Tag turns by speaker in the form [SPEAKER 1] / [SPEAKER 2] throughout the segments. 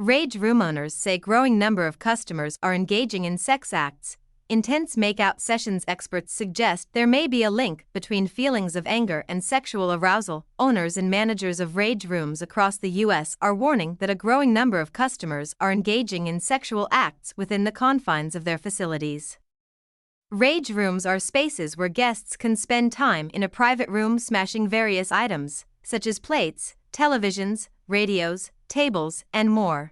[SPEAKER 1] Rage room owners say growing number of customers are engaging in sex acts. Intense makeout sessions. Experts suggest there may be a link between feelings of anger and sexual arousal. Owners and managers of rage rooms across the U.S. are warning that a growing number of customers are engaging in sexual acts within the confines of their facilities. Rage rooms are spaces where guests can spend time in a private room smashing various items, such as plates, televisions, radios, tables, and more.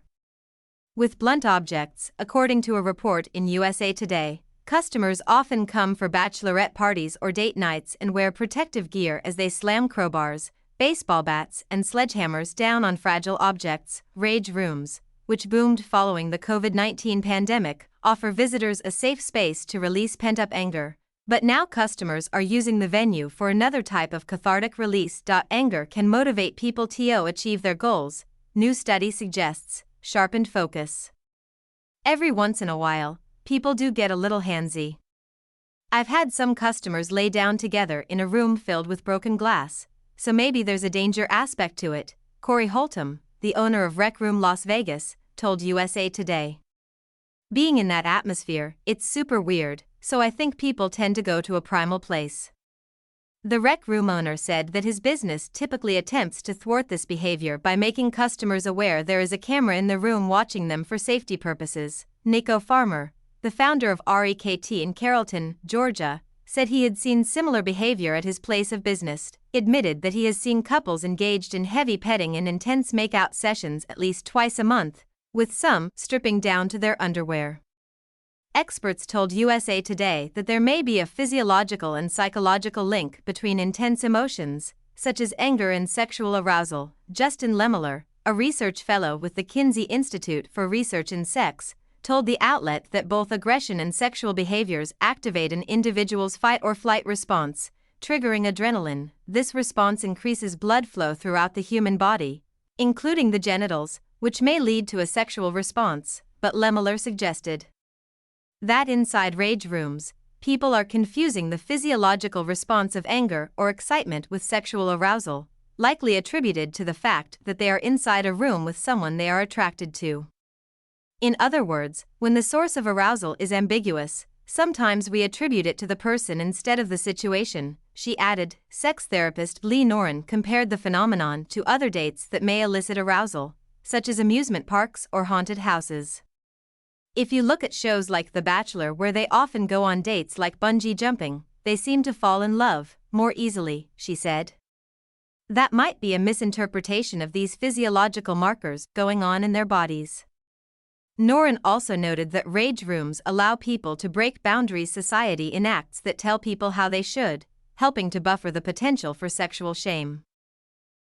[SPEAKER 1] With blunt objects, according to a report in USA Today, customers often come for bachelorette parties or date nights and wear protective gear as they slam crowbars, baseball bats, and sledgehammers down on fragile objects. Rage rooms, which boomed following the COVID-19 pandemic, offer visitors a safe space to release pent-up anger. But now customers are using the venue for another type of cathartic release. Anger can motivate people to achieve their goals, new study suggests. Sharpened focus. Every once in a while, people do get a little handsy. I've had some customers lay down together in a room filled with broken glass, so maybe there's a danger aspect to it, Corey Holtam, the owner of Rec Room Las Vegas, told USA Today. Being in that atmosphere, it's super weird, so I think people tend to go to a primal place. The Rec Room owner said that his business typically attempts to thwart this behavior by making customers aware there is a camera in the room watching them for safety purposes. Neko Farmer, the founder of REKT in Carrolton, Georgia, said he had seen similar behavior at his place of business, admitted that he has seen couples engaged in heavy petting and intense makeout sessions at least twice a month, with some stripping down to their underwear. Experts told USA Today that there may be a physiological and psychological link between intense emotions, such as anger and sexual arousal. Justin Lehmiller, a research fellow with the Kinsey Institute for Research in Sex, told the outlet that both aggression and sexual behaviors activate an individual's fight or flight response, triggering adrenaline. This response increases blood flow throughout the human body, including the genitals, which may lead to a sexual response, but Lehmiller suggested that inside rage rooms, people are confusing the physiological response of anger or excitement with sexual arousal, likely attributed to the fact that they are inside a room with someone they are attracted to. In other words, when the source of arousal is ambiguous, sometimes we attribute it to the person instead of the situation, she added. Sex therapist Leigh Norén compared the phenomenon to other dates that may elicit arousal, such as amusement parks or haunted houses. If you look at shows like The Bachelor, where they often go on dates like bungee jumping, they seem to fall in love more easily, she said. That might be a misinterpretation of these physiological markers going on in their bodies. Norén also noted that rage rooms allow people to break boundaries society enacts that tell people how they should, helping to buffer the potential for sexual shame.